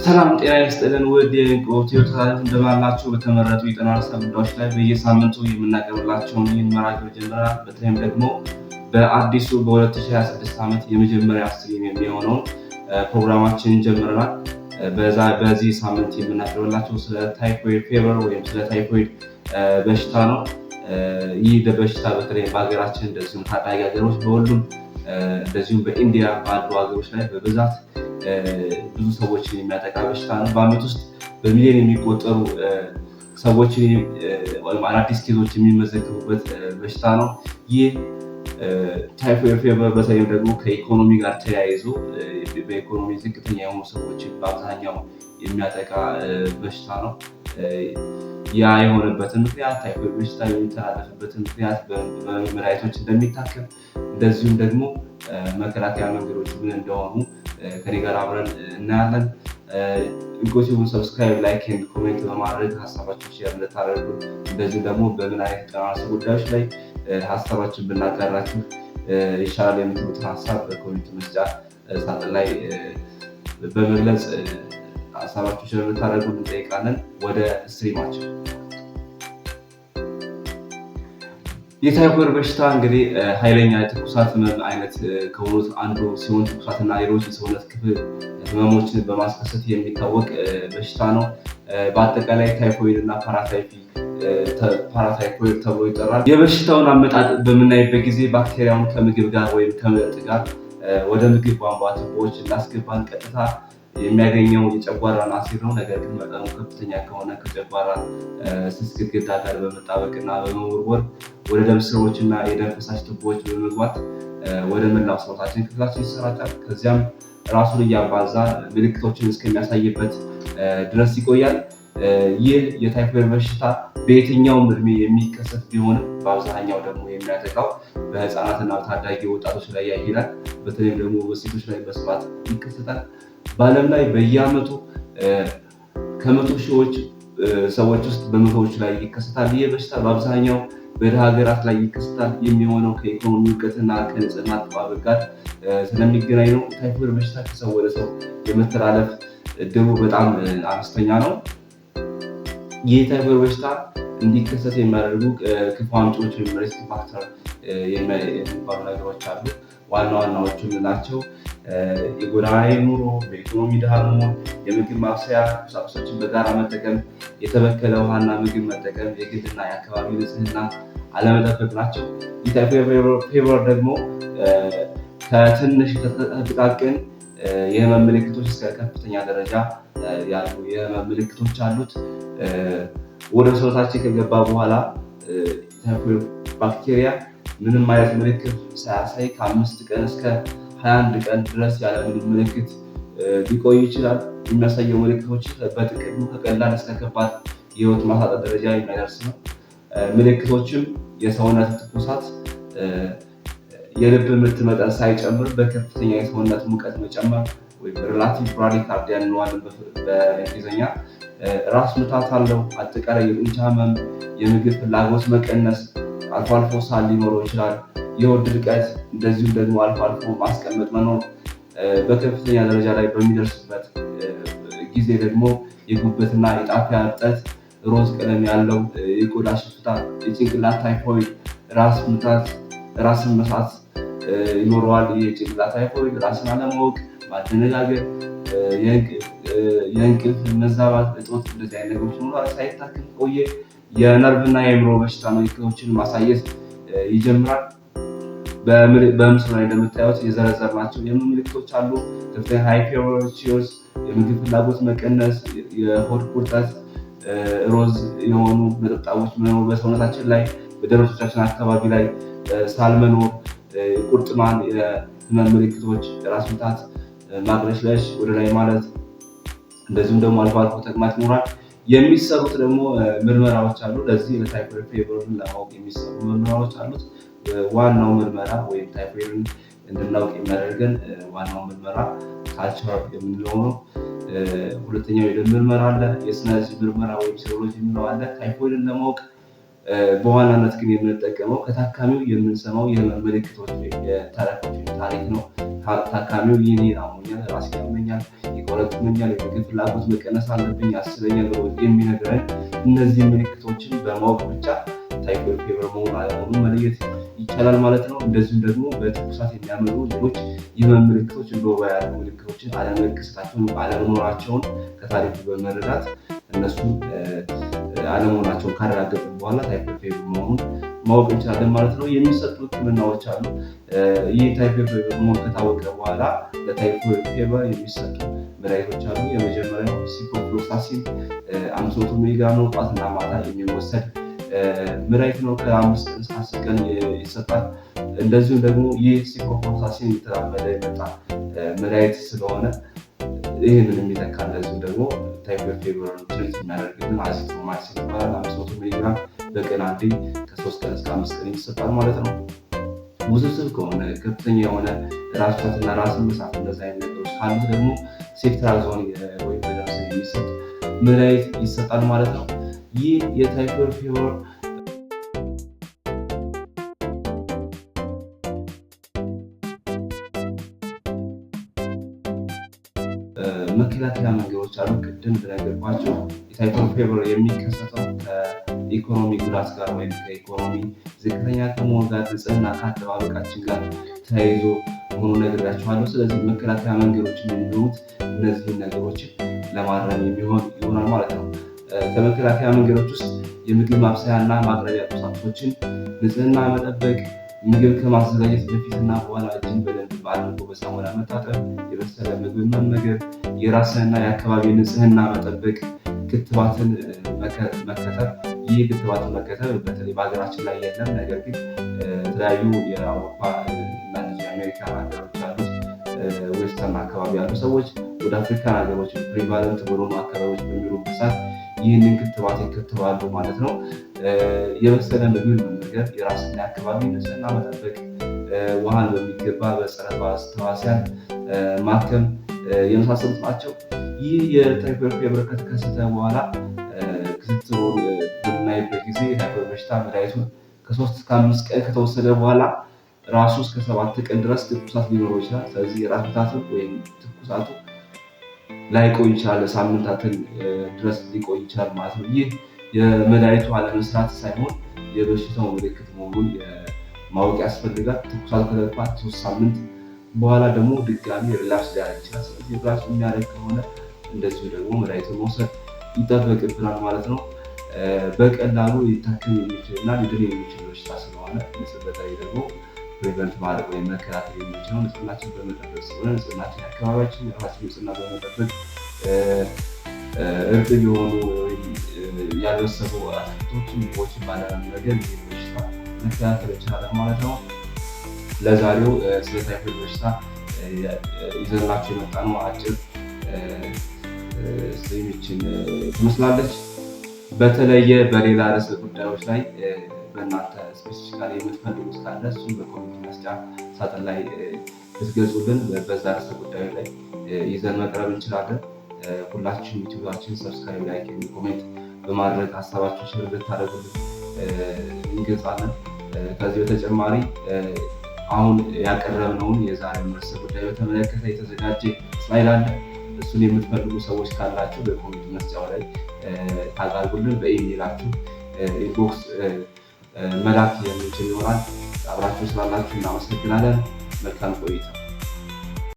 ሰላም ጤና ይስጥልን ውድ የኢትዮ ታይምስ እንደማላችሁ በተመረጡ የጤና ጉዳዮች ላይ በየሳምንቱ የምናቀርብላችሁን ይህን መርሃ ግብር ጀምረናል። በተለይም ደግሞ በአዲሱ በ2026 ዓመት የመጀመሪያ ስትሪም የሚሆነውን ፕሮግራማችንን ጀምረናል። በዚህ ሳምንት የምናቀርብላችሁ ስለ ታይፎይድ ፌቨር ወይም ስለ ታይፎይድ በሽታ ነው። ይህ በሽታ በተለይ በሀገራችን እንደዚሁም ታዳጊ ሀገሮች በሁሉም እንደዚሁም በኢንዲያ ባሉ ሀገሮች ላይ በብዛት ብዙ ሰዎችን የሚያጠቃ በሽታ ነው። በአመት ውስጥ በሚሊዮን የሚቆጠሩ ሰዎችን ወይም አዳዲስ ኬዞች የሚመዘገቡበት በሽታ ነው። ይህ ታይፎይድ ፌቨር በተለይም ደግሞ ከኢኮኖሚ ጋር ተያይዞ በኢኮኖሚ ዝቅተኛ የሆኑ ሰዎችን በአብዛኛው የሚያጠቃ በሽታ ነው። ያ የሆነበትን ምክንያት ታይፎይድ በሽታ የሚተላለፍበትን ምክንያት በመድኃኒቶች እንደሚታከም እንደዚሁም ደግሞ መከላከያ መንገዶች ምን እንደሆኑ ከኔ ጋር አብረን እናያለን። ኢንኮቲቭን ሰብስክራይብ፣ ላይክ ኤንድ ኮሜንት በማድረግ ሀሳባችን ሼር እንድታደርጉ እንደዚሁም ደግሞ በምን አይነት ጤና ጉዳዮች ላይ ሀሳባችን ብናጋራችሁ ይሻላል የምትሉትን ሀሳብ በኮሜንት መስጫ ሳጥን ላይ በመግለጽ ሀሳባችሁ ሼር እንድታደርጉ እንጠይቃለን። ወደ ስትሪማችን የታይፎይድ በሽታ እንግዲህ ኃይለኛ የትኩሳት ህመም አይነት ከሆኑት አንዱ ሲሆን ትኩሳትና ሌሎች የሰውነት ክፍል ህመሞችን በማስከሰት የሚታወቅ በሽታ ነው። በአጠቃላይ ታይፎይድ እና ፓራታይፎይድ ተብሎ ይጠራል። የበሽታውን አመጣጥ በምናይበት ጊዜ ባክቴሪያውን ከምግብ ጋር ወይም ከመጠጥ ጋር ወደ ምግብ ቧንቧ ቱቦዎች እናስገባን ቀጥታ የሚያገኘው የጨጓራን አሲድ ነው። ነገር ግን መጠኑ ከፍተኛ ከሆነ ከጨጓራ ስስ ግድግዳ ጋር በመጣበቅና በመወርወር ወደ ደም ስሮች እና የደም ፈሳሽ ቱቦዎች በመግባት ወደ መላው ሰውነታችን ክፍላችን ይሰራጫል። ከዚያም ራሱን እያባዛ ምልክቶችን እስከሚያሳይበት ድረስ ይቆያል። ይህ የታይፎይድ በሽታ በየትኛውም እድሜ የሚከሰት ቢሆንም በአብዛኛው ደግሞ የሚያጠቃው በህፃናትና ታዳጊ ወጣቶች ላይ ያይላል። በተለይም ደግሞ በሴቶች ላይ በስፋት ይከሰታል። በዓለም ላይ በየዓመቱ ከመቶ ሺዎች ሰዎች ውስጥ በመቶዎች ላይ ይከሰታል። ይህ በሽታ በአብዛኛው በድሃ ሀገራት ላይ ይከሰታል። የሚሆነው ከኢኮኖሚ እውቀትና ከንጽህና አጠባበቅ ጋር ስለሚገናኝ ነው። ታይፎይድ በሽታ ከሰው ወደ ሰው የመተላለፍ እድሉ በጣም አነስተኛ ነው። ይህ ታይፎይድ በሽታ እንዲከሰት የሚያደርጉ ክፉ አምጪዎች ወይም ሪስክ ፋክተር የሚባሉ ነገሮች አሉ። ዋና ዋናዎቹ ናቸው የጎዳና ኑሮ፣ በኢኮኖሚ ድሃ መሆን፣ የምግብ ማብሰያ ቁሳቁሶችን በጋራ መጠቀም፣ የተበከለ ውሃና ምግብ መጠቀም፣ የግልና የአካባቢ ንጽህና አለመጠበቅ ናቸው። የታይፎይድ ፌቨር ደግሞ ከትንሽ ጥቃቅን የህመም ምልክቶች እስከ ከፍተኛ ደረጃ ያሉ የህመም ምልክቶች አሉት። ወደ ሰውነታችን ከገባ በኋላ ታይፎይድ ባክቴሪያ ምንም አይነት ምልክት ሳያሳይ ከ5 ቀን እስከ 21 ቀን ድረስ ያለ ምንም ምልክት ሊቆይ ይችላል። የሚያሳየው ምልክቶች በጥቅሉ ከቀላል እስከ ከባድ የህይወት ማሳጣት ደረጃ የሚያደርስ ነው። ምልክቶችም የሰውነት ትኩሳት፣ የልብ ምት መጠን ሳይጨምር በከፍተኛ የሰውነት ሙቀት መጨመር ወይም ሪላቲቭ ብራዲካርዲያ እንለዋለን በእንግሊዝኛ፣ ራስ ምታት አለው። አጠቃላይ የጡንቻ ህመም፣ የምግብ ፍላጎት መቀነስ፣ አልፎ አልፎ ሳል ሊኖረው ይችላል። የሆድ ድርቀት፣ እንደዚሁም ደግሞ አልፎ አልፎ ማስቀመጥ መኖር። በከፍተኛ ደረጃ ላይ በሚደርስበት ጊዜ ደግሞ የጉበትና የጣፊያ እብጠት፣ ሮዝ ቀለም ያለው የቆዳ ሽፍታ፣ የጭንቅላት ታይፎይድ፣ ራስ ምታት፣ ራስን መሳት ይኖረዋል። የጭንቅላት ታይፎይድ ራስን አለማወቅ፣ ማደነጋገር፣ የእንቅልፍ መዛባት እጦት፣ እንደዚህ አይነት ነገሮች ኖሯል። ሳይታከም ቆየ የነርቭና የአእምሮ በሽታ ምልክቶችን ማሳየት ይጀምራል። በምስሉ ላይ እንደምታዩት የዘረዘርናቸው የምን ምልክቶች አሉ። ከፍተኛ ሃይፐርቺዮስ፣ የምግብ ፍላጎት መቀነስ፣ የሆድ ቁርጠት፣ ሮዝ የሆኑ ነጠብጣቦች መኖር በሰውነታችን ላይ፣ በደረቶቻችን አካባቢ ላይ ሳል መኖር፣ ቁርጥማን፣ የህመም ምልክቶች፣ ራስ ምታት፣ ማቅለሽለሽ፣ ወደ ላይ ማለት፣ እንደዚሁም ደግሞ አልፎ አልፎ ተቅማጥ ይኖራል። የሚሰሩት ደግሞ ምርመራዎች አሉ። ለዚህ ለታይፎይድ ፌቨርን ለማወቅ የሚሰሩ ምርመራዎች አሉት። ዋናው ምርመራ ወይም ታይፎይድን እንድናውቅ የሚያደርገን ዋናው ምርመራ ካልቸር የምንለው ነው። ሁለተኛው የደም ምርመራ አለ። የስነ ምርመራ ወይም ሴሮሎጂ የምንለው አለ። ታይፎይድን ለማወቅ በዋናነት ግን የምንጠቀመው ከታካሚው የምንሰማው የህመም ምልክቶች የተረፈች ታሪክ ነው። ታካሚው ይህን አሞኛል፣ ራስ ያመኛል፣ ይቆረጥመኛል፣ የምግብ ፍላጎት መቀነስ አለብኝ፣ ያስለኛል የሚነግረን እነዚህ ምልክቶችን በማወቅ ብቻ ታይፎይድ ፌቨር መሆን አለመሆኑን መለየት ይቻላል ማለት ነው። እንደዚሁም ደግሞ በትኩሳት የሚያመጡ ሌሎች የህመም ምልክቶች እንደ ወባ ያሉ ምልክቶችን አለመከሰታቸውን አለመኖራቸውን ከታሪኩ በመረዳት እነሱ አለመሆናቸውን ካረጋገጥን በኋላ ታይፎይድ ፌቨር መሆኑን ማወቅ እንችላለን ማለት ነው። የሚሰጡ ህክምናዎች አሉ። ይህ ታይፎይድ ፌቨር መሆን ከታወቀ በኋላ ለታይፎይድ ፌቨር የሚሰጡ መድኃኒቶች አሉ። የመጀመሪያው ሲፕሮፍሎክሳሲን 500 ሚሊግራም ነው። ጠዋትና ማታ የሚወሰድ መድኃኒት ነው። ከ5 ቀን እስከ 10 ቀን ይሰጣል። እንደዚሁም ደግሞ ይህ ሲፕሮፍሎክሳሲን የተራመደ የመጣ መድኃኒት ስለሆነ ይህንን የሚተካ እንደዚሁ ደግሞ ታይፎይድ ፌቨርን ትሪት የሚያደርግልን አዚትሮማይሲን ይባላል። 500 ሚሊግራም በቀን አንዴ ከ3 ቀን እስከ 5 ቀን ይሰጣል ማለት ነው። ውስብስብ ከሆነ ከፍተኛ የሆነ ራስ ምታትና ራስን መሳት እንደዚህ አይነት ነገሮች ካሉ ደግሞ ሴፍትራዞን ወይም በደምስ የሚሰጥ መድኃኒት ይሰጣል ማለት ነው። ይህ የታይፎይድ ፌቨር መከላከያ መንገዶች አሉ። ቅድም እንደነገርኳቸው የታይፎይድ ፌቨር የሚከሰተው ከኢኮኖሚ ጉዳት ጋር ወይም ከኢኮኖሚ ዝቅተኛ ከመሆን ጋር፣ ንጽህና ከአጠባበቃችን ጋር ተያይዞ መሆኑ ነግሬያቸዋለሁ። ስለዚህ መከላከያ መንገዶችን የሚሆኑት እነዚህን ነገሮችን ለማረም የሚሆን ይሆናል ማለት ነው። ከመከላከያ መንገዶች ውስጥ የምግብ ማብሰያ እና ማቅረቢያ ቁሳቁሶችን ንጽህና መጠበቅ፣ ምግብ ከማዘጋጀት በፊትና በኋላ እጅን በደንብ አድርጎ በሳሙና መታጠብ፣ የበሰለ ምግብ መመገብ፣ የራስንና የአካባቢ ንጽህና መጠበቅ፣ ክትባትን መከተብ። ይህ ክትባትን መከተብ በተለይ በሀገራችን ላይ የለም። ነገር ግን የተለያዩ የአውሮፓ እና የአሜሪካ ሀገሮች ያሉት ዌስተርን አካባቢ ያሉ ሰዎች ወደ አፍሪካን ሀገሮች ፕሪቫለንት በሆኑ አካባቢዎች በሚኖሩበት ሰዓት ይህንን ክትባት ይከትባሉ ማለት ነው። የበሰለ ምግብ መመገብ፣ የራስና የአካባቢ ንጽህና መጠበቅ፣ ውሃን በሚገባ በጸረ ተዋሲያን ማከም የመሳሰሉት ናቸው። ይህ የታይፎይድ ፌቨር ከተከሰተ በኋላ ክትትሉን በምናይበት ጊዜ የታይፎይድ በሽታ መድኃኒቱን ከ3 እስከ 5 ቀን ከተወሰደ በኋላ ራሱ እስከ 7 ቀን ድረስ ትኩሳት ሊኖረው ይችላል። ስለዚህ የራስ ምታቱ ወይም ትኩሳቱ ላይቆይ ይችላል፣ ሳምንታትን ድረስ ሊቆይ ይችላል ማለት ነው። ይህ የመድኃኒቱ አለመስራት ሳይሆን የበሽታው ምልክት መሆኑን ማወቅ ያስፈልጋል። ትኩሳቱ ከገባ 3 ሳምንት በኋላ ደግሞ ድጋሚ ሪላፕስ ሊያደርግ ይችላል። ስለዚህ ሪላፕስ የሚያደርግ ከሆነ እንደዚሁ ደግሞ መድኃኒቱን መውሰድ ይጠበቅብናል ማለት ነው። በቀላሉ ሊታከም የሚችል እና ሊድን የሚችል በሽታ ስለሆነ በተለይ ደግሞ ፕሪቨንት ማድረግ ወይም መከላከል የሚችለው ንጽህናችን በመጠበቅ ስለሆነ ንጽህናችን የአካባቢያችን የራሳችን ንጽህና በመጠበቅ እርጥብ የሆኑ ያልበሰሉ አትክልቶችን፣ ምግቦችን ባለመመገብ ይህ በሽታ መከላከል ይቻላል ማለት ነው። ለዛሬው ስለ ታይፎይድ በሽታ ይዘንላችሁ የመጣነው አጭር ስሌሚችን ትመስላለች። በተለየ በሌላ ርዕሰ ጉዳዮች ላይ በእናንተ ስፔሲፊካሊ የምትፈልጉት ካለ እሱም በኮሜንት መስጫ ሳጥን ላይ ብትገልጹልን በዛ ርዕሰ ጉዳዮች ላይ ይዘን መቅረብ እንችላለን። ሁላችሁም ዩቲዩባችን ሰብስክራይብ፣ ላይክ፣ ኮሜንት በማድረግ ሀሳባችሁን ሼር እንድታደርጉልን እንገልጻለን። ከዚህ በተጨማሪ አሁን ያቀረብነውን የዛሬውን ርዕሰ ጉዳይ በተመለከተ የተዘጋጀ ስላይድ አለ። እሱን የምትፈልጉ ሰዎች ካላችሁ በኮሜንት መስጫው ላይ ታጋርጉልን። በኢሜይላችሁ ኢንቦክስ መላክ የምንችል ይሆናል። አብራችሁ ስላላችሁ እናመሰግናለን። መልካም ቆይታ